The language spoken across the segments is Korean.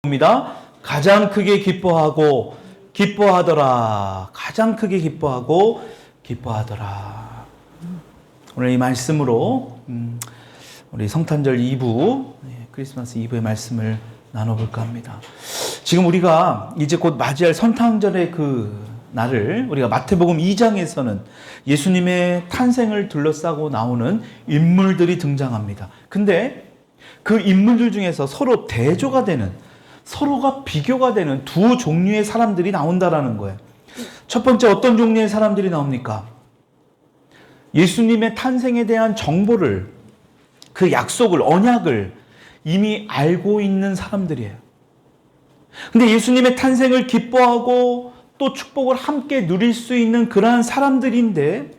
입니다. 가장 크게 기뻐하고 기뻐하더라. 가장 크게 기뻐하고 기뻐하더라. 오늘 이 말씀으로 우리 성탄절 2부, 크리스마스 2부의 말씀을 나눠볼까 합니다. 지금 우리가 이제 곧 맞이할 성탄절의 그 날을 우리가 마태복음 2장에서는 예수님의 탄생을 둘러싸고 나오는 인물들이 등장합니다. 근데 그 인물들 중에서 서로 대조가 되는, 서로가 비교가 되는 두 종류의 사람들이 나온다라는 거예요. 첫 번째, 어떤 종류의 사람들이 나옵니까? 예수님의 탄생에 대한 정보를, 그 약속을, 언약을 이미 알고 있는 사람들이에요. 근데 예수님의 탄생을 기뻐하고 또 축복을 함께 누릴 수 있는 그러한 사람들인데,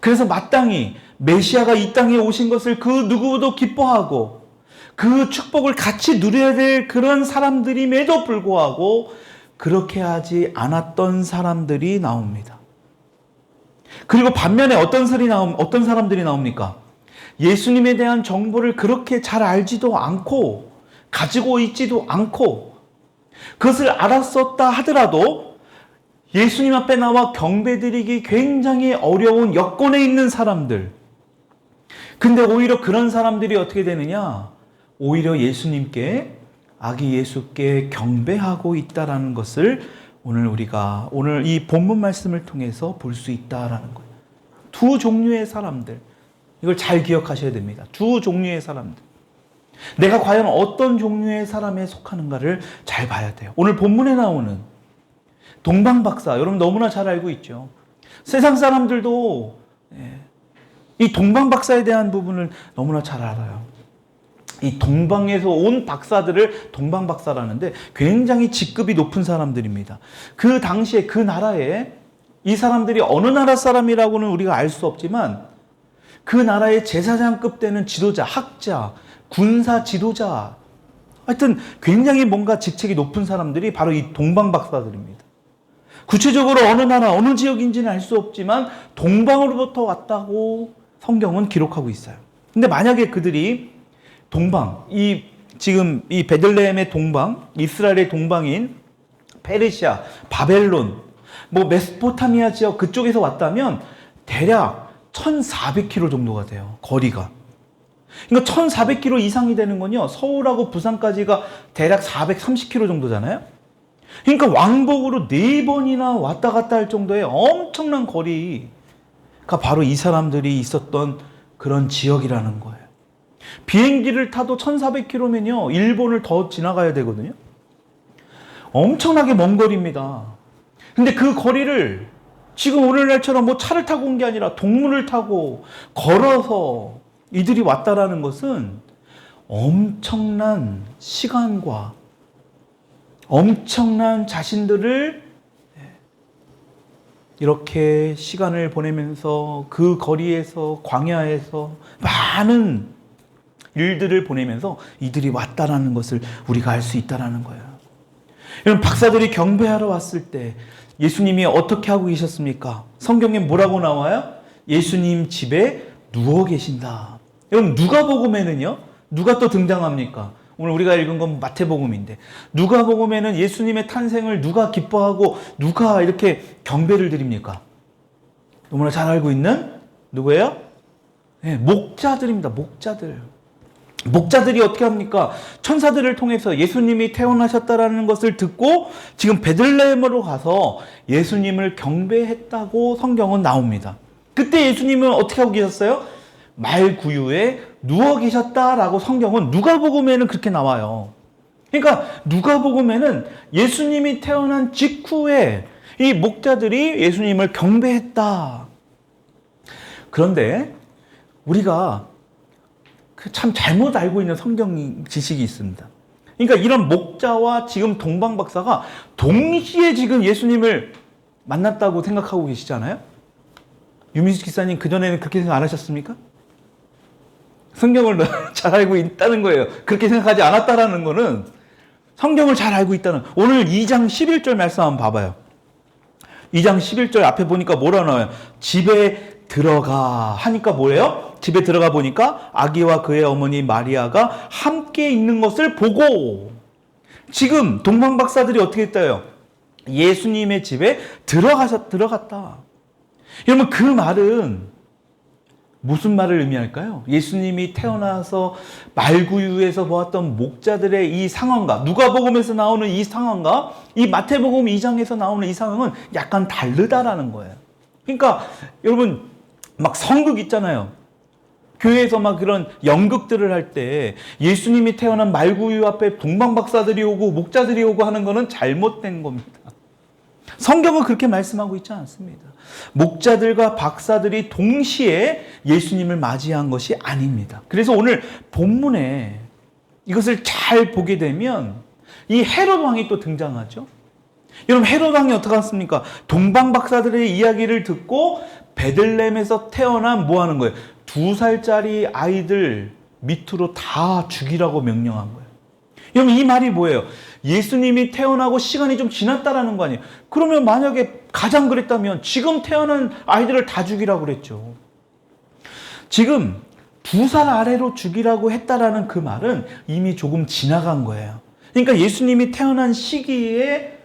그래서 마땅히 메시아가 이 땅에 오신 것을 그 누구도 기뻐하고 그 축복을 같이 누려야 될 그런 사람들임에도 불구하고 그렇게 하지 않았던 사람들이 나옵니다. 그리고 반면에 어떤 사람들이 나옵니까? 예수님에 대한 정보를 그렇게 잘 알지도 않고 가지고 있지도 않고 그것을 알았었다 하더라도 예수님 앞에 나와 경배드리기 굉장히 어려운 여건에 있는 사람들. 근데 오히려 그런 사람들이 어떻게 되느냐? 오히려 예수님께, 아기 예수께 경배하고 있다라는 것을 오늘 이 본문 말씀을 통해서 볼 수 있다라는 거예요. 두 종류의 사람들. 이걸 잘 기억하셔야 됩니다. 두 종류의 사람들. 내가 과연 어떤 종류의 사람에 속하는가를 잘 봐야 돼요. 오늘 본문에 나오는 동방박사, 여러분 너무나 잘 알고 있죠. 세상 사람들도 이 동방박사에 대한 부분을 너무나 잘 알아요. 이 동방에서 온 박사들을 동방박사라는데 굉장히 직급이 높은 사람들입니다. 그 당시에 그 나라에 이 사람들이 어느 나라 사람이라고는 우리가 알 수 없지만 그 나라의 제사장급 되는 지도자, 학자, 군사 지도자, 하여튼 굉장히 뭔가 직책이 높은 사람들이 바로 이 동방박사들입니다. 구체적으로 어느 나라, 어느 지역인지는 알 수 없지만 동방으로부터 왔다고 성경은 기록하고 있어요. 근데 만약에 그들이 동방, 지금 이 베들레헴의 동방, 이스라엘의 동방인 페르시아, 바벨론, 메소포타미아 지역 그쪽에서 왔다면 대략 1,400km 정도가 돼요. 거리가. 그러니까 1,400km 이상이 되는 건요, 서울하고 부산까지가 대략 430km 정도잖아요. 그러니까 왕복으로 4번이나 왔다 갔다 할 정도의 엄청난 거리가 바로 이 사람들이 있었던 그런 지역이라는 거예요. 비행기를 타도 1,400km면요, 일본을 더 지나가야 되거든요. 엄청나게 먼 거리입니다. 근데 그 거리를 지금 오늘날처럼 차를 타고 온 게 아니라 동물을 타고 걸어서 이들이 왔다라는 것은 엄청난 시간과 엄청난 자신들을 이렇게 시간을 보내면서 그 거리에서, 광야에서 많은 일들을 보내면서 이들이 왔다라는 것을 우리가 알 수 있다라는 거예요. 여러분, 박사들이 경배하러 왔을 때 예수님이 어떻게 하고 계셨습니까? 성경에 뭐라고 나와요? 예수님 집에 누워 계신다. 여러분, 누가복음에는요, 누가 또 등장합니까? 오늘 우리가 읽은 건 마태복음인데, 누가복음에는 예수님의 탄생을 누가 기뻐하고 누가 이렇게 경배를 드립니까? 너무나 잘 알고 있는 누구예요? 목자들입니다. 목자들이 어떻게 합니까? 천사들을 통해서 예수님이 태어나셨다라는 것을 듣고 지금 베들레헴으로 가서 예수님을 경배했다고 성경은 나옵니다. 그때 예수님은 어떻게 하고 계셨어요? 말구유에 누워 계셨다라고 성경은 누가복음에는 그렇게 나와요. 그러니까 누가복음에는 예수님이 태어난 직후에 이 목자들이 예수님을 경배했다. 그런데 우리가 참 잘못 알고 있는 성경 지식이 있습니다. 그러니까 이런 목자와 지금 동방박사가 동시에 지금 예수님을 만났다고 생각하고 계시잖아요. 유민수 기사님, 그전에는 그렇게 생각 안 하셨습니까? 성경을 잘 알고 있다는 거예요. 그렇게 생각하지 않았다라는 거는 성경을 잘 알고 있다는. 오늘 2장 11절 말씀 한번 봐봐요. 2장 11절 앞에 보니까 뭐라 나와요? 집에 들어가 하니까 뭐예요? 집에 들어가 보니까 아기와 그의 어머니 마리아가 함께 있는 것을 보고 지금 동방 박사들이 어떻게 했다요? 예수님의 집에 들어갔다. 여러분, 그 말은 무슨 말을 의미할까요? 예수님이 태어나서 말구유에서 보았던 목자들의 이 상황과 누가복음에서 나오는 이 상황과 이 마태복음 2장에서 나오는 이 상황은 약간 다르다라는 거예요. 그러니까 여러분, 막 성극 있잖아요. 교회에서 막 그런 연극들을 할 때 예수님이 태어난 말구유 앞에 동방 박사들이 오고 목자들이 오고 하는 거는 잘못된 겁니다. 성경은 그렇게 말씀하고 있지 않습니다. 목자들과 박사들이 동시에 예수님을 맞이한 것이 아닙니다. 그래서 오늘 본문에 이것을 잘 보게 되면 이 헤롯 왕이 또 등장하죠. 여러분, 헤롯 왕이 어떻게 했습니까? 동방 박사들의 이야기를 듣고 베들레헴에서 태어난 뭐 하는 거예요? 2살짜리 아이들 밑으로 다 죽이라고 명령한 거예요. 여러분, 이 말이 뭐예요? 예수님이 태어나고 시간이 좀 지났다라는 거 아니에요? 그러면 만약에 가장 그랬다면 지금 태어난 아이들을 다 죽이라고 그랬죠. 지금 2살 아래로 죽이라고 했다라는 그 말은 이미 조금 지나간 거예요. 그러니까 예수님이 태어난 시기에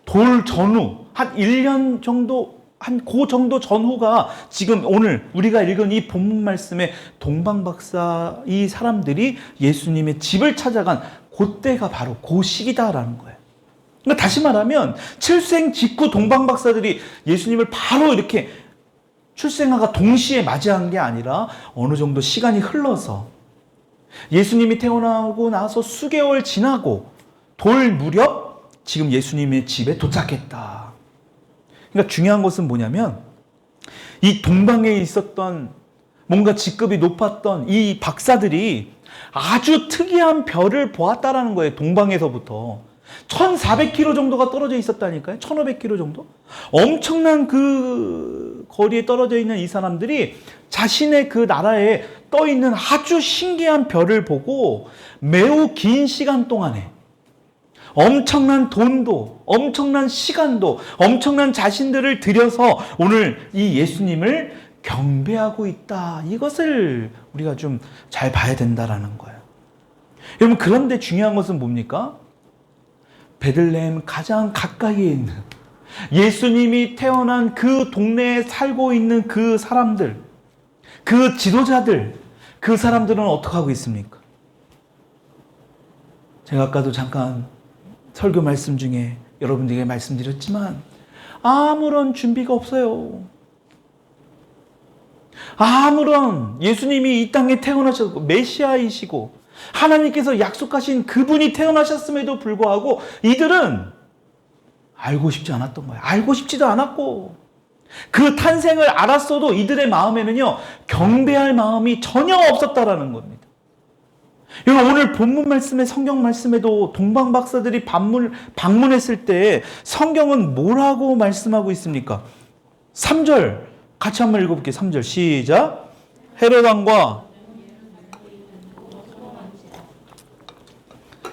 돌 전후 한 1년 정도, 한 그 정도 전후가 지금 오늘 우리가 읽은 이 본문 말씀에 동방 박사 이 사람들이 예수님의 집을 찾아간 그때가 바로 그 시기다라는 거예요. 그러니까 다시 말하면 출생 직후 동방 박사들이 예수님을 바로 이렇게 출생아가 동시에 맞이한 게 아니라 어느 정도 시간이 흘러서 예수님이 태어나고 나서 수개월 지나고 돌 무렵 지금 예수님의 집에 도착했다. 그러니까 중요한 것은 뭐냐면 이 동방에 있었던 뭔가 직급이 높았던 이 박사들이 아주 특이한 별을 보았다라는 거예요. 동방에서부터 1400km 정도가 떨어져 있었다니까요. 1500km 정도? 엄청난 그 거리에 떨어져 있는 이 사람들이 자신의 그 나라에 떠 있는 아주 신기한 별을 보고 매우 긴 시간 동안에 엄청난 돈도, 엄청난 시간도, 엄청난 자신들을 들여서 오늘 이 예수님을 경배하고 있다. 이것을 우리가 좀 잘 봐야 된다라는 거예요. 여러분, 그런데 중요한 것은 뭡니까? 베들레헴 가장 가까이에 있는 예수님이 태어난 그 동네에 살고 있는 그 사람들, 그 지도자들, 그 사람들은 어떻게 하고 있습니까? 제가 아까도 잠깐 설교 말씀 중에 여러분들에게 말씀드렸지만 아무런 준비가 없어요. 아무런 예수님이 이 땅에 태어나셨고 메시아이시고 하나님께서 약속하신 그분이 태어나셨음에도 불구하고 이들은 알고 싶지 않았던 거예요. 알고 싶지도 않았고 그 탄생을 알았어도 이들의 마음에는요 경배할 마음이 전혀 없었다라는 겁니다. 여러분, 오늘 본문 말씀에 성경 말씀에도 동방 박사들이 방문했을 때 성경은 뭐라고 말씀하고 있습니까? 3절 같이 한번 읽어볼게요. 3절 시작. 헤롯 왕과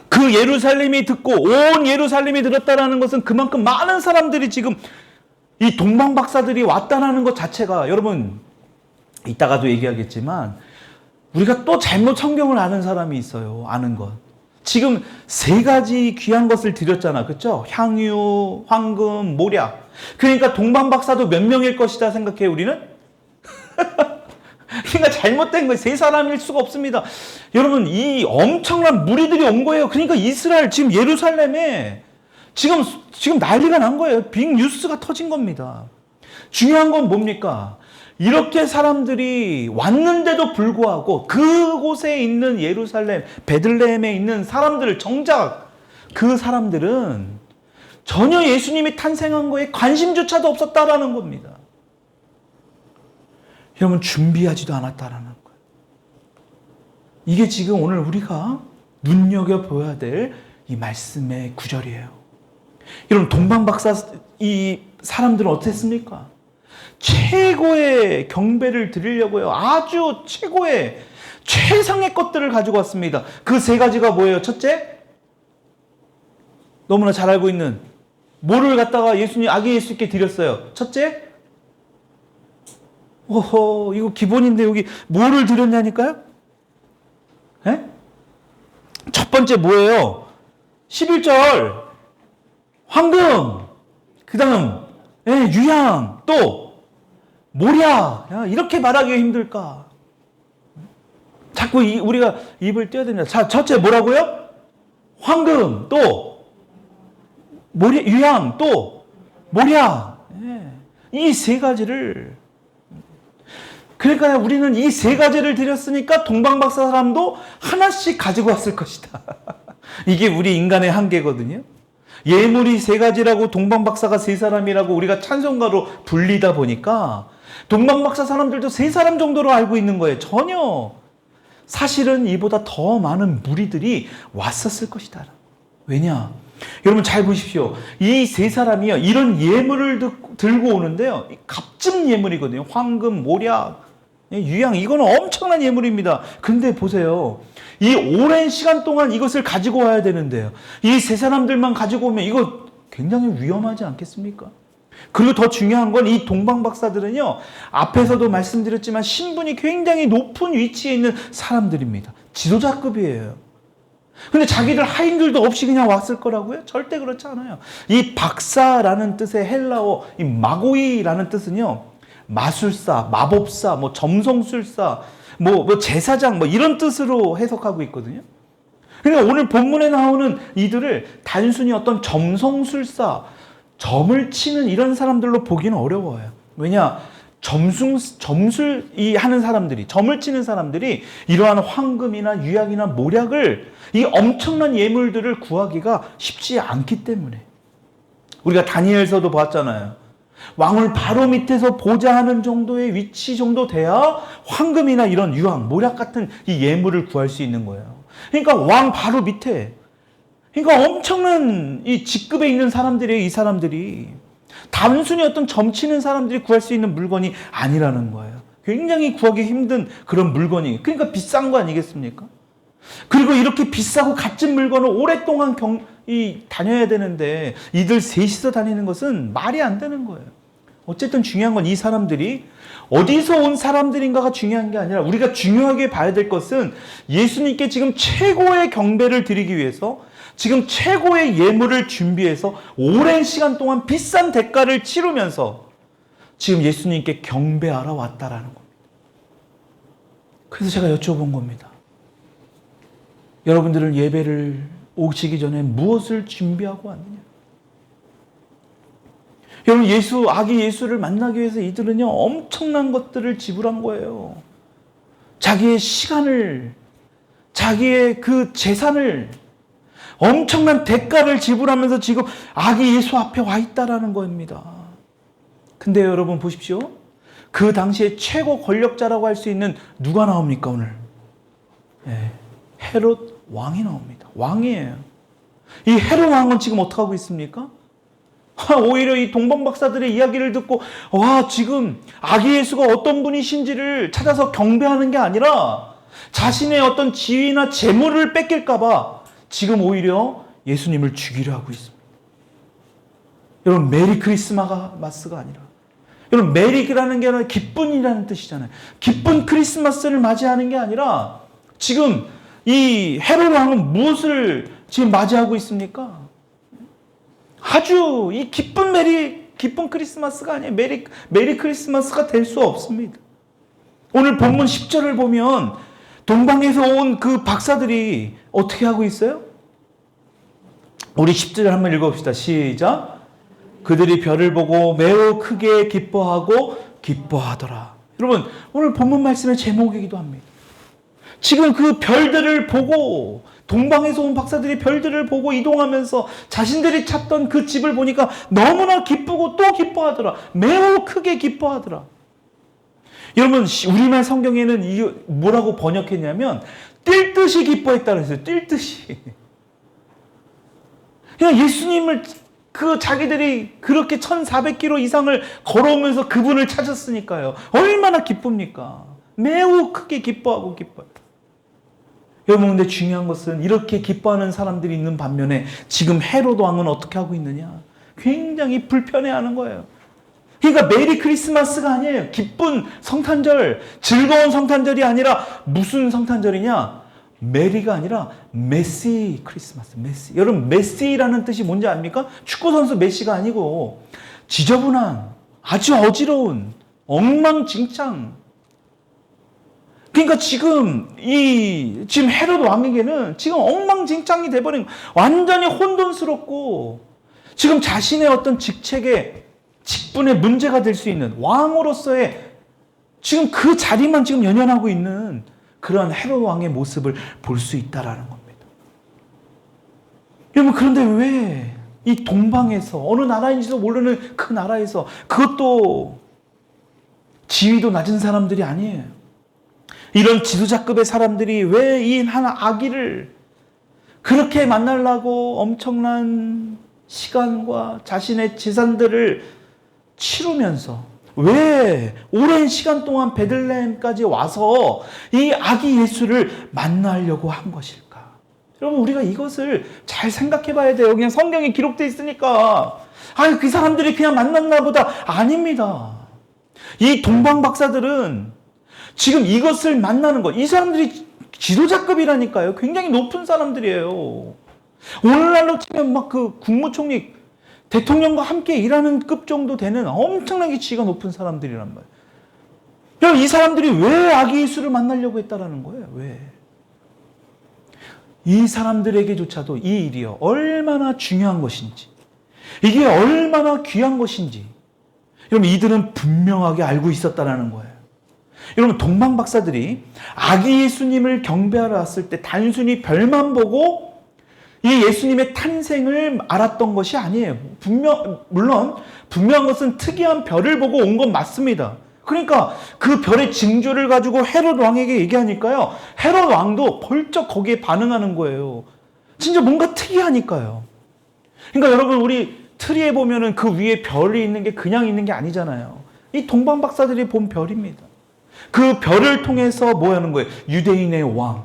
그 예루살렘이 듣고 온 예루살렘이 들었다라는 것은 그만큼 많은 사람들이 지금 이 동방 박사들이 왔다라는 것 자체가 여러분 이따가도 얘기하겠지만 우리가 또 잘못 성경을 아는 사람이 있어요. 아는 것. 지금 3가지 귀한 것을 드렸잖아. 그렇죠? 향유, 황금, 모략. 그러니까 동방 박사도 몇 명일 것이다 생각해 우리는? 그러니까 잘못된 거예요. 3사람일 수가 없습니다. 여러분, 이 엄청난 무리들이 온 거예요. 그러니까 이스라엘 지금 예루살렘에 지금 난리가 난 거예요. 빅 뉴스가 터진 겁니다. 중요한 건 뭡니까? 이렇게 사람들이 왔는데도 불구하고 그곳에 있는 예루살렘, 베들레헴에 있는 사람들을 정작 그 사람들은 전혀 예수님이 탄생한 거에 관심조차도 없었다라는 겁니다. 여러분, 준비하지도 않았다라는 거예요. 이게 지금 오늘 우리가 눈여겨보아야 될 이 말씀의 구절이에요. 여러분, 동방박사 이 사람들은 어땠습니까? 최고의 경배를 드리려고요. 아주 최고의 최상의 것들을 가지고 왔습니다. 그 3가지가 뭐예요? 첫째, 너무나 잘 알고 있는 뭐를 갖다가 아기 예수님께 드렸어요? 첫째, 이거 기본인데 여기 뭐를 드렸냐니까요? 네? 첫 번째 뭐예요? 11절 황금, 그 다음 유향, 또 모략. 이렇게 말하기가 힘들까? 자꾸 우리가 입을 떼야 됩니다. 자, 첫째 뭐라고요? 황금, 또 유향, 또 모략. 이 세 가지를, 그러니까 우리는 이 세 가지를 드렸으니까 동방박사 사람도 하나씩 가지고 왔을 것이다. 이게 우리 인간의 한계거든요. 예물이 세 가지라고 동방박사가 세 사람이라고 우리가 찬송가로 불리다 보니까 동방박사 사람들도 세 사람 정도로 알고 있는 거예요. 전혀. 사실은 이보다 더 많은 무리들이 왔었을 것이다. 왜냐? 여러분 잘 보십시오. 이 세 사람이요, 이런 예물을 들고 오는데요, 값진 예물이거든요. 황금, 모략, 유향, 이거는 엄청난 예물입니다. 근데 보세요. 이 오랜 시간 동안 이것을 가지고 와야 되는데요, 이 세 사람들만 가지고 오면 이거 굉장히 위험하지 않겠습니까? 그리고 더 중요한 건 이 동방박사들은요, 앞에서도 말씀드렸지만 신분이 굉장히 높은 위치에 있는 사람들입니다. 지도자급이에요. 근데 자기들 하인들도 없이 그냥 왔을 거라고요? 절대 그렇지 않아요. 이 박사라는 뜻의 헬라어, 이 마고이라는 뜻은요, 마술사, 마법사, 뭐 점성술사, 뭐 제사장, 뭐 이런 뜻으로 해석하고 있거든요. 그러니까 오늘 본문에 나오는 이들을 단순히 어떤 점성술사, 점을 치는 이런 사람들로 보기는 어려워요. 왜냐? 점술 하는 사람들이, 점을 치는 사람들이 이러한 황금이나 유약이나 모략을, 이 엄청난 예물들을 구하기가 쉽지 않기 때문에. 우리가 다니엘서도 봤잖아요. 왕을 바로 밑에서 보자 하는 정도의 위치 정도 돼야 황금이나 이런 유황, 모략 같은 이 예물을 구할 수 있는 거예요. 그러니까 왕 바로 밑에, 그러니까 엄청난 이 직급에 있는 사람들이에요. 이 사람들이 단순히 어떤 점치는 사람들이 구할 수 있는 물건이 아니라는 거예요. 굉장히 구하기 힘든 그런 물건이, 그러니까 비싼 거 아니겠습니까? 그리고 이렇게 비싸고 값진 물건을 오랫동안 다녀야 되는데 이들 셋이서 다니는 것은 말이 안 되는 거예요. 어쨌든 중요한 건 이 사람들이 어디서 온 사람들인가가 중요한 게 아니라, 우리가 중요하게 봐야 될 것은 예수님께 지금 최고의 경배를 드리기 위해서, 지금 최고의 예물을 준비해서 오랜 시간 동안 비싼 대가를 치르면서 지금 예수님께 경배하러 왔다라는 겁니다. 그래서 제가 여쭤본 겁니다. 여러분들은 예배를 오시기 전에 무엇을 준비하고 왔느냐? 여러분, 아기 예수를 만나기 위해서 이들은요, 엄청난 것들을 지불한 거예요. 자기의 시간을, 자기의 그 재산을, 엄청난 대가를 지불하면서 지금 아기 예수 앞에 와 있다라는 겁니다. 근데 여러분 보십시오. 그 당시에 최고 권력자라고 할 수 있는 누가 나옵니까, 오늘? 헤롯 왕이 나옵니다. 왕이에요. 이 헤롯 왕은 지금 어떻게 하고 있습니까? 오히려 이 동방박사들의 이야기를 듣고, 와, 지금 아기 예수가 어떤 분이신지를 찾아서 경배하는 게 아니라 자신의 어떤 지위나 재물을 뺏길까봐 지금 오히려 예수님을 죽이려 하고 있습니다. 여러분, 메리 크리스마스가 아니라, 여러분, 메리라는 게 아니라 기쁜이라는 뜻이잖아요. 기쁜 크리스마스를 맞이하는 게 아니라 지금 이 헤롯 왕은 무엇을 지금 맞이하고 있습니까? 아주 이 기쁜 크리스마스가 아니에요. 메리 크리스마스가 될 수 없습니다. 오늘 본문 10절을 보면 동방에서 온 그 박사들이 어떻게 하고 있어요? 우리 10절 한번 읽어봅시다. 시작. 그들이 별을 보고 매우 크게 기뻐하더라. 여러분, 오늘 본문 말씀의 제목이기도 합니다. 지금 그 별들을 보고, 동방에서 온 박사들이 별들을 보고 이동하면서 자신들이 찾던 그 집을 보니까 너무나 기쁘고 또 기뻐하더라. 매우 크게 기뻐하더라. 여러분, 우리말 성경에는 이게 뭐라고 번역했냐면 뛸 듯이 기뻐했다고 했어요. 뛸 듯이. 그냥 예수님을 자기들이 그렇게 1400km 이상을 걸어오면서 그분을 찾았으니까요. 얼마나 기쁩니까? 매우 크게 기뻐하고 기뻐요. 여러분, 근데 중요한 것은 이렇게 기뻐하는 사람들이 있는 반면에 지금 헤롯 왕은 어떻게 하고 있느냐? 굉장히 불편해하는 거예요. 그러니까 메리 크리스마스가 아니에요. 기쁜 성탄절, 즐거운 성탄절이 아니라 무슨 성탄절이냐? 메리가 아니라 메시 크리스마스, 메시. 여러분, 메시라는 뜻이 뭔지 압니까? 축구선수 메시가 아니고 지저분한, 아주 어지러운, 엉망진창. 그러니까 지금 헤롯 왕에게는 지금 엉망진창이 돼버린, 완전히 혼돈스럽고, 지금 자신의 어떤 직책에, 직분에 문제가 될 수 있는 왕으로서의 지금 그 자리만 지금 연연하고 있는 그런 헤롯 왕의 모습을 볼 수 있다라는 겁니다. 여러분, 그런데 왜 이 동방에서, 어느 나라인지도 모르는 그 나라에서, 그것도 지위도 낮은 사람들이 아니에요. 이런 지도자급의 사람들이 왜 이 한 아기를 그렇게 만나려고 엄청난 시간과 자신의 재산들을 치르면서 왜 오랜 시간 동안 베들레헴까지 와서 이 아기 예수를 만나려고 한 것일까? 여러분, 우리가 이것을 잘 생각해 봐야 돼요. 그냥 성경에 기록되어 있으니까 그 사람들이 그냥 만났나 보다. 아닙니다. 이 동방 박사들은 지금 이것을 만나는 것, 이 사람들이 지도자급이라니까요. 굉장히 높은 사람들이에요. 오늘날로 치면 막 그 국무총리, 대통령과 함께 일하는 급 정도 되는 엄청나게 지위가 높은 사람들이란 말이에요. 이 사람들이 왜 아기 예수를 만나려고 했다라는 거예요. 왜? 이 사람들에게조차도 이 일이요, 얼마나 중요한 것인지, 이게 얼마나 귀한 것인지, 여러분, 이들은 분명하게 알고 있었다라는 거예요. 여러분, 동방 박사들이 아기 예수님을 경배하러 왔을 때 단순히 별만 보고 이 예수님의 탄생을 알았던 것이 아니에요. 물론 분명한 것은 특이한 별을 보고 온 건 맞습니다. 그러니까 그 별의 징조를 가지고 헤롯 왕에게 얘기하니까요, 헤롯 왕도 벌쩍 거기에 반응하는 거예요. 진짜 뭔가 특이하니까요. 그러니까 여러분, 우리 트리에 보면은 그 위에 별이 있는 게 그냥 있는 게 아니잖아요. 이 동방 박사들이 본 별입니다. 그 별을 통해서 뭐 하는 거예요? 유대인의 왕,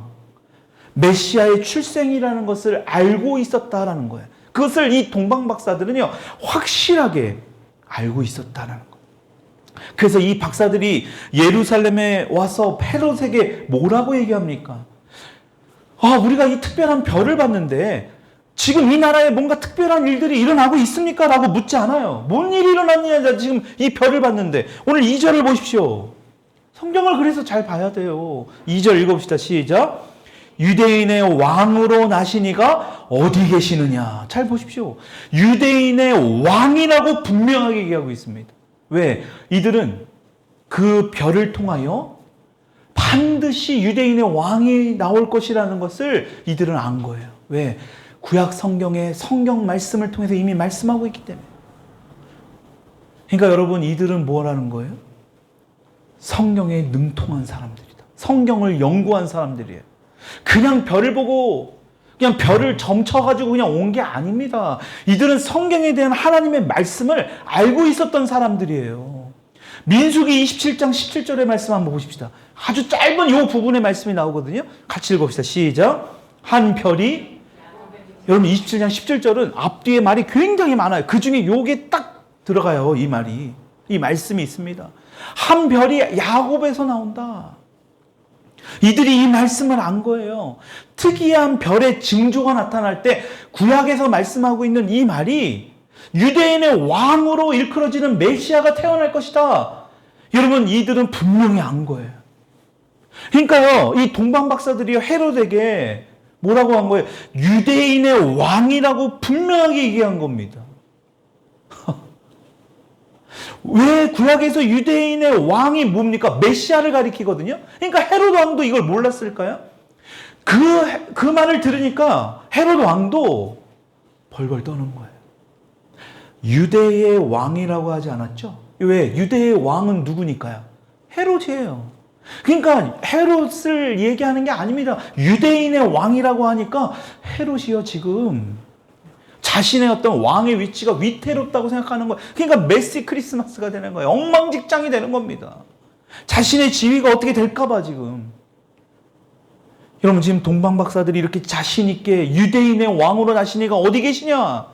메시아의 출생이라는 것을 알고 있었다라는 거예요. 그것을 이 동방 박사들은요, 확실하게 알고 있었다라는 거예요. 그래서 이 박사들이 예루살렘에 와서 헤롯에게 뭐라고 얘기합니까? 우리가 이 특별한 별을 봤는데 지금 이 나라에 뭔가 특별한 일들이 일어나고 있습니까? 라고 묻지 않아요. 뭔 일이 일어났느냐, 지금 이 별을 봤는데. 오늘 2절을 보십시오. 성경을 그래서 잘 봐야 돼요. 2절 읽어봅시다. 시작. 유대인의 왕으로 나시니가 어디 계시느냐. 잘 보십시오. 유대인의 왕이라고 분명하게 얘기하고 있습니다. 왜? 이들은 그 별을 통하여 반드시 유대인의 왕이 나올 것이라는 것을 이들은 안 거예요. 왜? 구약 성경의 성경 말씀을 통해서 이미 말씀하고 있기 때문에. 그러니까 여러분, 이들은 뭐라는 거예요? 성경에 능통한 사람들이다. 성경을 연구한 사람들이에요. 그냥 별을 보고 그냥 별을 점쳐가지고 그냥 온 게 아닙니다. 이들은 성경에 대한 하나님의 말씀을 알고 있었던 사람들이에요. 민수기 27장 17절의 말씀 한번 보십시다. 아주 짧은 이 부분의 말씀이 나오거든요. 같이 읽어봅시다. 시작. 한 별이, 여러분 27장 17절은 앞뒤에 말이 굉장히 많아요. 그 중에 요게 딱 들어가요. 이 말이, 이 말씀이 있습니다. 한 별이 야곱에서 나온다. 이들이 이 말씀을 안 거예요. 특이한 별의 징조가 나타날 때 구약에서 말씀하고 있는 이 말이 유대인의 왕으로 일컬어지는 메시아가 태어날 것이다. 여러분, 이들은 분명히 안 거예요. 그러니까요, 이 동방 박사들이 헤롯에게 뭐라고 한 거예요? 유대인의 왕이라고 분명하게 얘기한 겁니다. 왜 구약에서 유대인의 왕이 뭡니까? 메시아를 가리키거든요. 그러니까 헤롯 왕도 이걸 몰랐을까요? 그 말을 들으니까 헤롯 왕도 벌벌 떠는 거예요. 유대의 왕이라고 하지 않았죠? 왜? 유대의 왕은 누구니까요? 헤롯이에요. 그러니까 헤롯을 얘기하는 게 아닙니다. 유대인의 왕이라고 하니까 헤롯이요, 지금 자신의 어떤 왕의 위치가 위태롭다고 생각하는 거예요. 그러니까 메시 크리스마스가 되는 거예요. 엉망진창이 되는 겁니다. 자신의 지위가 어떻게 될까봐 지금. 여러분, 지금 동방 박사들이 이렇게 자신 있게 유대인의 왕으로 나시니가 어디 계시냐?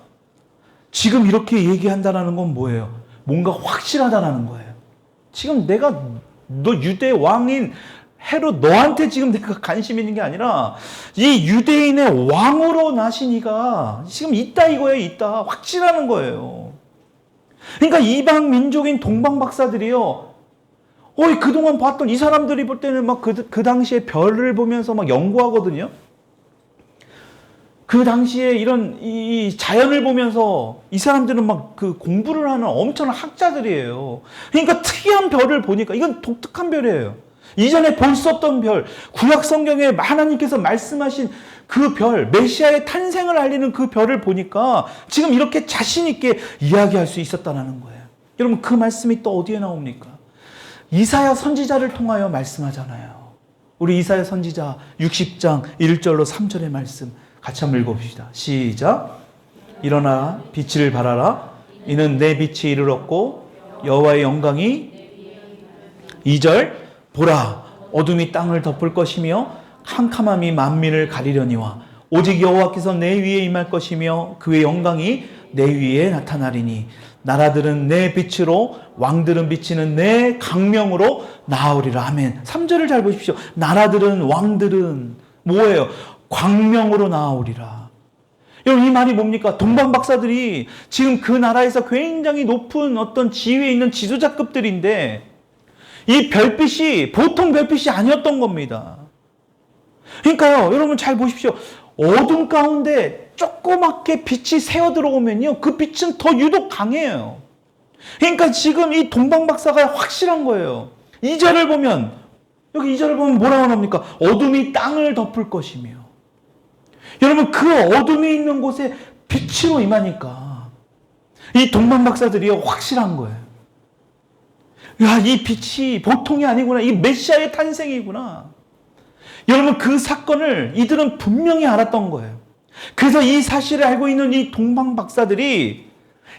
지금 이렇게 얘기한다는 건 뭐예요? 뭔가 확실하다는 거예요. 지금 너 유대 왕인 헤롯 너한테 지금 내가 관심 있는 게 아니라 이 유대인의 왕으로 나신 이가 지금 있다 이거예요. 있다. 확실하는 거예요. 그러니까 이방 민족인 동방 박사들이요. 그동안 봤던 이 사람들이 볼 때는 막 그 당시에 별을 보면서 막 연구하거든요. 그 당시에 이 자연을 보면서 이 사람들은 막 그 공부를 하는 엄청난 학자들이에요. 그러니까 특이한 별을 보니까 이건 독특한 별이에요. 이전에 볼 수 없던 별, 구약 성경에 하나님께서 말씀하신 그 별, 메시아의 탄생을 알리는 그 별을 보니까 지금 이렇게 자신 있게 이야기할 수 있었다는 거예요. 여러분 그 말씀이 또 어디에 나옵니까? 이사야 선지자를 통하여 말씀하잖아요. 우리 이사야 선지자 60장 1절로 3절의 말씀 같이 한번 읽어봅시다. 시작. 일어나 빛을 발하라. 이는 내 빛이 이르렀고 여호와의 영광이 2절. 보라 어둠이 땅을 덮을 것이며 캄캄함이 만민을 가리려니와 오직 여호와께서 내 위에 임할 것이며 그의 영광이 내 위에 나타나리니 나라들은 내 빛으로 왕들은 비치는 내 강명으로 나오리라. 아멘. 3절을 잘 보십시오. 나라들은 왕들은 뭐예요? 광명으로 나오리라. 여러분 이 말이 뭡니까? 동방 박사들이 지금 그 나라에서 굉장히 높은 어떤 지위에 있는 지도자급들인데 이 별빛이 보통 별빛이 아니었던 겁니다. 그러니까요, 여러분 잘 보십시오. 어둠 가운데 조그맣게 빛이 새어 들어오면요, 그 빛은 더 유독 강해요. 그러니까 지금 이 동방 박사가 확실한 거예요. 2절을 보면, 여기 2절을 보면 뭐라고 나옵니까? 어둠이 땅을 덮을 것이며. 여러분 그 어둠이 있는 곳에 빛으로 임하니까 이 동방 박사들이요 확실한 거예요. 야, 이 빛이 보통이 아니구나. 이 메시아의 탄생이구나. 여러분 그 사건을 이들은 분명히 알았던 거예요. 그래서 이 사실을 알고 있는 이 동방 박사들이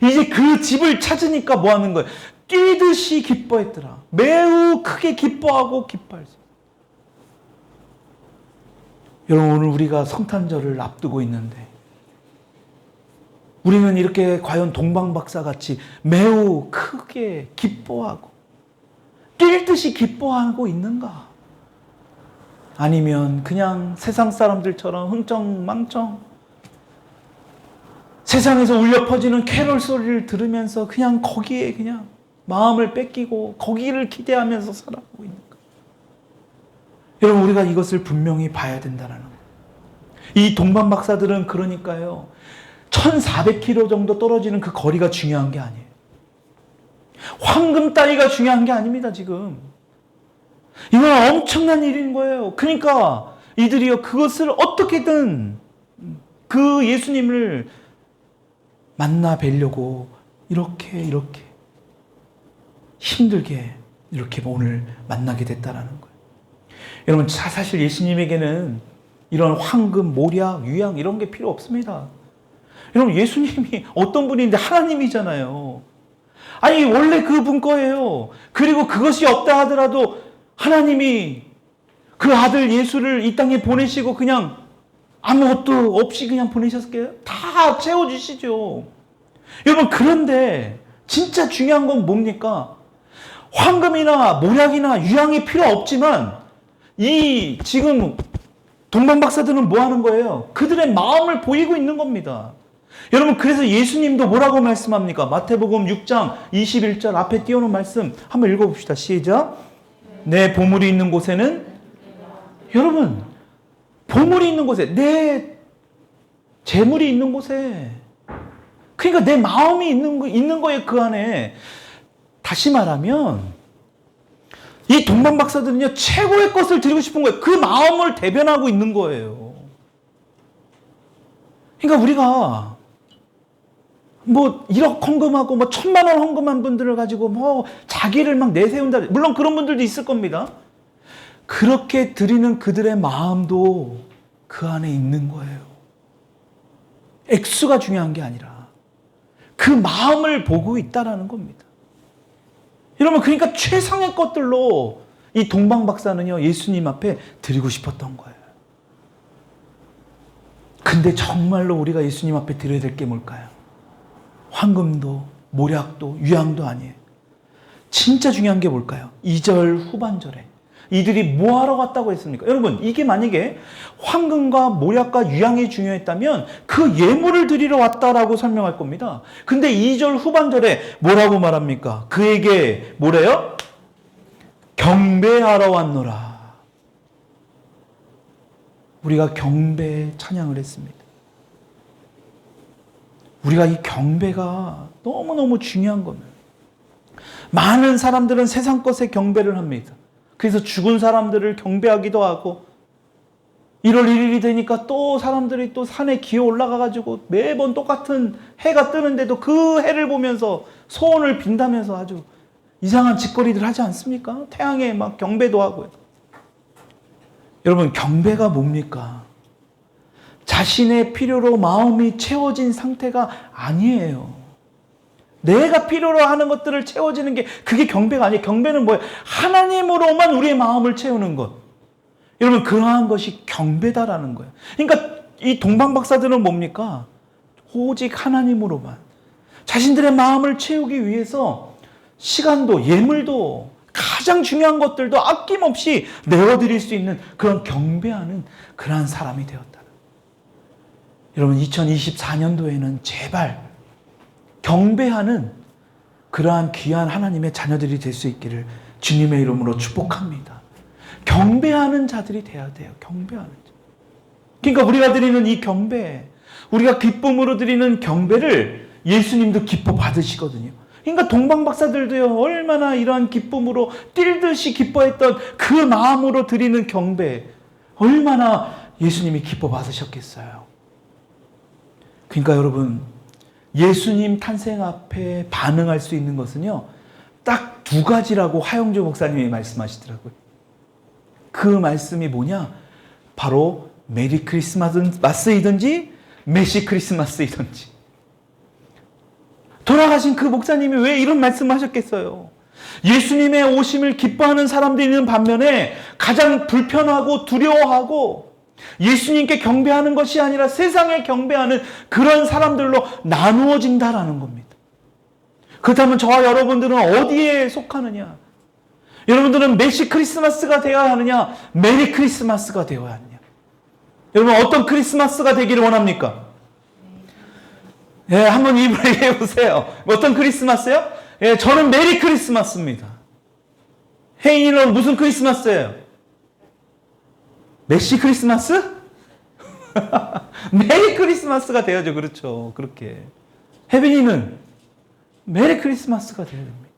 이제 그 집을 찾으니까 뭐 하는 거예요? 뛰듯이 기뻐했더라. 매우 크게 기뻐하고 기뻐했어요. 여러분 오늘 우리가 성탄절을 앞두고 있는데 우리는 이렇게 과연 동방 박사 같이 매우 크게 기뻐하고 뛸 듯이 기뻐하고 있는가? 아니면 그냥 세상 사람들처럼 흥청망청 세상에서 울려 퍼지는 캐롤 소리를 들으면서 그냥 거기에 그냥 마음을 뺏기고 거기를 기대하면서 살아가고 있는가? 여러분 우리가 이것을 분명히 봐야 된다는 거예요. 이 동방 박사들은 그러니까요 1400km 정도 떨어지는 그 거리가 중요한 게 아니에요. 황금 따위가 중요한 게 아닙니다. 지금 이건 엄청난 일인 거예요. 그러니까 이들이요 그것을 어떻게든 그 예수님을 만나 뵈려고 이렇게 힘들게 이렇게 오늘 만나게 됐다라는 거예요. 여러분 사실 예수님에게는 이런 황금, 모략, 유양 이런 게 필요 없습니다. 여러분 예수님이 어떤 분인데 하나님이잖아요. 아니 원래 그분 거예요. 그리고 그것이 없다 하더라도 하나님이 그 아들 예수를 이 땅에 보내시고 그냥 아무것도 없이 그냥 보내셨을까요? 다 채워주시죠. 여러분 그런데 진짜 중요한 건 뭡니까? 황금이나 모략이나 유향이 필요 없지만 이 지금 동방 박사들은 뭐 하는 거예요? 그들의 마음을 보이고 있는 겁니다. 여러분 그래서 예수님도 뭐라고 말씀합니까? 마태복음 6장 21절 앞에 띄워놓은 말씀 한번 읽어봅시다. 시작. 내 보물이 있는 곳에는 여러분 보물이 있는 곳에 내 재물이 있는 곳에 그러니까 내 마음이 있는 거에 그 안에 다시 말하면 이 동방 박사들은요 최고의 것을 드리고 싶은 거예요. 그 마음을 대변하고 있는 거예요. 그러니까 우리가 뭐 1억 헌금하고 뭐 1000만 원 헌금한 분들을 가지고 뭐 자기를 막 내세운다. 물론 그런 분들도 있을 겁니다. 그렇게 드리는 그들의 마음도 그 안에 있는 거예요. 액수가 중요한 게 아니라 그 마음을 보고 있다라는 겁니다. 여러분 그러니까 최상의 것들로 이 동방 박사는요 예수님 앞에 드리고 싶었던 거예요. 근데 정말로 우리가 예수님 앞에 드려야 될 게 뭘까요? 황금도 모략도 유향도 아니에요. 진짜 중요한 게 뭘까요? 2절 후반절에 이들이 뭐하러 갔다고 했습니까? 여러분, 이게 만약에 황금과 모략과 유향이 중요했다면 그 예물을 드리러 왔다라고 설명할 겁니다. 근데 2절 후반절에 뭐라고 말합니까? 그에게 뭐래요? 경배하러 왔노라. 우리가 경배 찬양을 했습니다. 우리가 이 경배가 너무너무 중요한 겁니다. 많은 사람들은 세상 것에 경배를 합니다. 그래서 죽은 사람들을 경배하기도 하고 1월 1일이 되니까 또 사람들이 또 산에 기어 올라가가지고 매번 똑같은 해가 뜨는데도 그 해를 보면서 소원을 빈다면서 아주 이상한 짓거리들 하지 않습니까? 태양에 막 경배도 하고요. 여러분, 경배가 뭡니까? 자신의 필요로 마음이 채워진 상태가 아니에요. 내가 필요로 하는 것들을 채워지는 게 그게 경배가 아니에요. 경배는 뭐예요? 하나님으로만 우리의 마음을 채우는 것. 여러분, 그러한 것이 경배다라는 거예요. 그러니까 이 동방박사들은 뭡니까? 오직 하나님으로만 자신들의 마음을 채우기 위해서 시간도 예물도 가장 중요한 것들도 아낌없이 내어드릴 수 있는 그런 경배하는 그러한 사람이 되었다. 여러분, 2024년도에는 제발 경배하는 그러한 귀한 하나님의 자녀들이 될 수 있기를 주님의 이름으로 축복합니다. 경배하는 자들이 돼야 돼요. 경배하는 자. 그러니까 우리가 드리는 이 경배, 우리가 기쁨으로 드리는 경배를 예수님도 기뻐 받으시거든요. 그러니까 동방박사들도요, 얼마나 이러한 기쁨으로 뛸듯이 기뻐했던 그 마음으로 드리는 경배, 얼마나 예수님이 기뻐 받으셨겠어요. 그러니까 여러분, 예수님 탄생 앞에 반응할 수 있는 것은요, 딱 두 가지라고 하영주 목사님이 말씀하시더라고요. 그 말씀이 뭐냐? 바로 메리 크리스마스이든지 메시 크리스마스이든지. 돌아가신 그 목사님이 왜 이런 말씀을 하셨겠어요? 예수님의 오심을 기뻐하는 사람들이 있는 반면에 가장 불편하고 두려워하고 예수님께 경배하는 것이 아니라 세상에 경배하는 그런 사람들로 나누어진다라는 겁니다. 그렇다면 저와 여러분들은 어디에 속하느냐? 여러분들은 메시 크리스마스가 되어야 하느냐? 메리 크리스마스가 되어야 하느냐? 여러분, 어떤 크리스마스가 되기를 원합니까? 예, 한번 입을 얘기해 보세요. 어떤 크리스마스요? 예, 저는 메리 크리스마스입니다. 혜인이는 무슨 크리스마스예요? 메시 크리스마스? 메리 크리스마스가 돼야죠. 그렇죠. 그렇게. 혜빈이는 메리 크리스마스가 돼야 됩니다.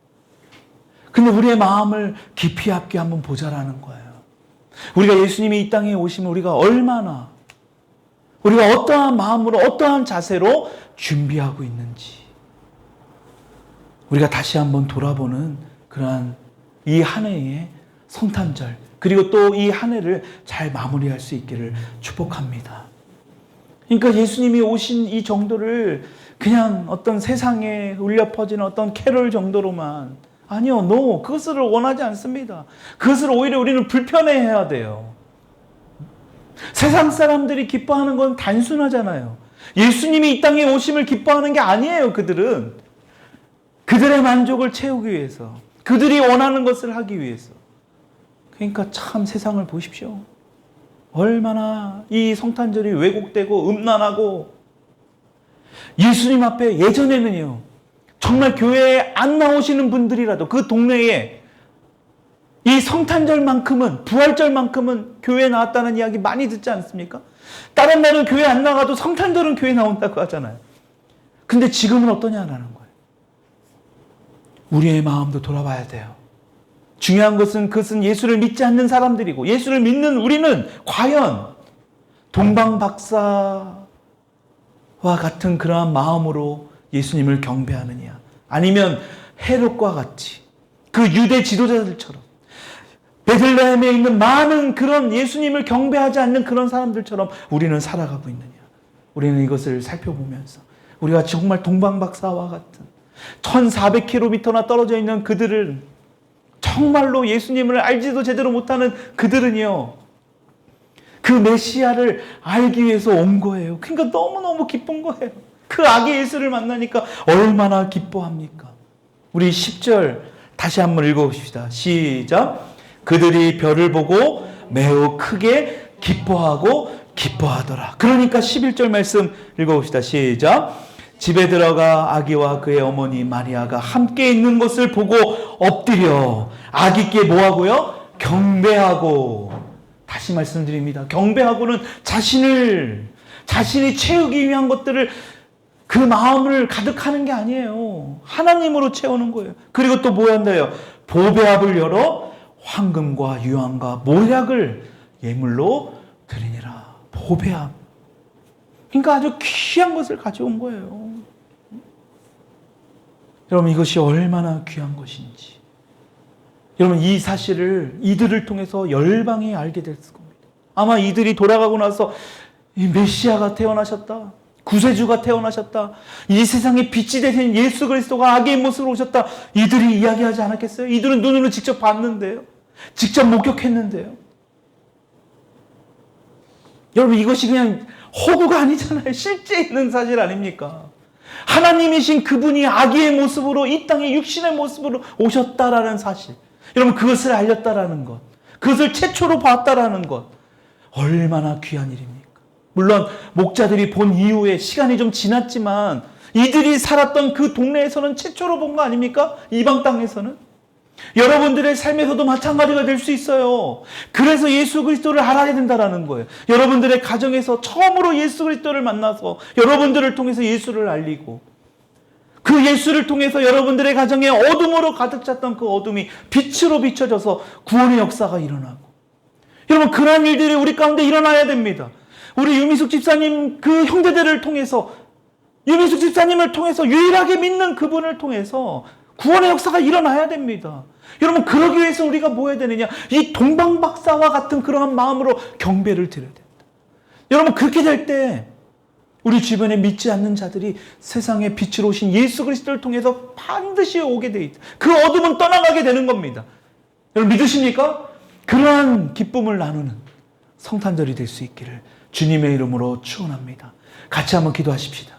근데 우리의 마음을 깊이 합게 한번 보자라는 거예요. 우리가 예수님이 이 땅에 오시면 우리가 얼마나, 우리가 어떠한 마음으로, 어떠한 자세로 준비하고 있는지 우리가 다시 한번 돌아보는 그러한 이 한 해의 성탄절, 그리고 또 이 한 해를 잘 마무리할 수 있기를 축복합니다. 그러니까 예수님이 오신 이 정도를 그냥 어떤 세상에 울려 퍼지는 어떤 캐롤 정도로만, 아니요, no, 그것을 원하지 않습니다. 그것을 오히려 우리는 불편해해야 돼요. 세상 사람들이 기뻐하는 건 단순하잖아요. 예수님이 이 땅에 오심을 기뻐하는 게 아니에요. 그들은 그들의 만족을 채우기 위해서, 그들이 원하는 것을 하기 위해서. 그러니까 참 세상을 보십시오. 얼마나 이 성탄절이 왜곡되고 음란하고, 예수님 앞에 예전에는요, 정말 교회에 안 나오시는 분들이라도 그 동네에 이 성탄절만큼은, 부활절만큼은 교회에 나왔다는 이야기 많이 듣지 않습니까? 다른 날은 교회 안 나가도 성탄절은 교회 나온다고 하잖아요. 근데 지금은 어떠냐라는 거예요. 우리의 마음도 돌아봐야 돼요. 중요한 것은 그것은 예수를 믿지 않는 사람들이고, 예수를 믿는 우리는 과연 동방박사와 같은 그러한 마음으로 예수님을 경배하느냐, 아니면 헤롯과 같이 그 유대 지도자들처럼 베들레헴에 있는 많은 그런 예수님을 경배하지 않는 그런 사람들처럼 우리는 살아가고 있느냐. 우리는 이것을 살펴보면서 우리가 정말 동방박사와 같은 1400km나 떨어져 있는 그들을, 정말로 예수님을 알지도 제대로 못하는 그들은요, 그 메시아를 알기 위해서 온 거예요. 그러니까 너무너무 기쁜 거예요. 그 아기 예수를 만나니까 얼마나 기뻐합니까? 우리 10절 다시 한번 읽어봅시다. 시작. 그들이 별을 보고 매우 크게 기뻐하더라. 그러니까 11절 말씀 읽어봅시다. 시작. 집에 들어가 아기와 그의 어머니 마리아가 함께 있는 것을 보고 엎드려 아기께 뭐하고요? 경배하고. 다시 말씀드립니다. 경배하고는 자신이 채우기 위한 것들을, 그 마음을 가득하는 게 아니에요. 하나님으로 채우는 거예요. 그리고 또 뭐 한다요? 보배압을 열어 황금과 유황과 모략을 예물로 드리니라. 보배압. 그러니까 아주 귀한 것을 가져온 거예요. 여러분, 이것이 얼마나 귀한 것인지. 여러분, 이 사실을 이들을 통해서 열방이 알게 됐을 겁니다. 아마 이들이 돌아가고 나서 이 메시아가 태어나셨다, 구세주가 태어나셨다, 이 세상에 빛이 되신 예수 그리스도가 악의 모습으로 오셨다, 이들이 이야기하지 않았겠어요? 이들은 눈으로 직접 봤는데요, 직접 목격했는데요. 여러분, 이것이 그냥 허구가 아니잖아요. 실제 있는 사실 아닙니까? 하나님이신 그분이 아기의 모습으로 이 땅에 육신의 모습으로 오셨다라는 사실, 여러분, 그것을 알렸다라는 것, 그것을 최초로 봤다라는 것, 얼마나 귀한 일입니까? 물론 목자들이 본 이후에 시간이 좀 지났지만 이들이 살았던 그 동네에서는 최초로 본 거 아닙니까? 이방 땅에서는. 여러분들의 삶에서도 마찬가지가 될 수 있어요. 그래서 예수 그리스도를 알아야 된다라는 거예요. 여러분들의 가정에서 처음으로 예수 그리스도를 만나서 여러분들을 통해서 예수를 알리고, 그 예수를 통해서 여러분들의 가정에 어둠으로 가득 찼던 그 어둠이 빛으로 비춰져서 구원의 역사가 일어나고, 여러분, 그러한 일들이 우리 가운데 일어나야 됩니다. 우리 유미숙 집사님 그 형제들을 통해서, 유미숙 집사님을 통해서, 유일하게 믿는 그분을 통해서 구원의 역사가 일어나야 됩니다. 여러분, 그러기 위해서 우리가 뭐 해야 되느냐? 이 동방박사와 같은 그러한 마음으로 경배를 드려야 됩니다. 여러분, 그렇게 될 때 우리 주변에 믿지 않는 자들이 세상에 빛으로 오신 예수 그리스도를 통해서 반드시 오게 돼 있다. 그 어둠은 떠나가게 되는 겁니다. 여러분, 믿으십니까? 그러한 기쁨을 나누는 성탄절이 될 수 있기를 주님의 이름으로 축원합니다. 같이 한번 기도하십시다.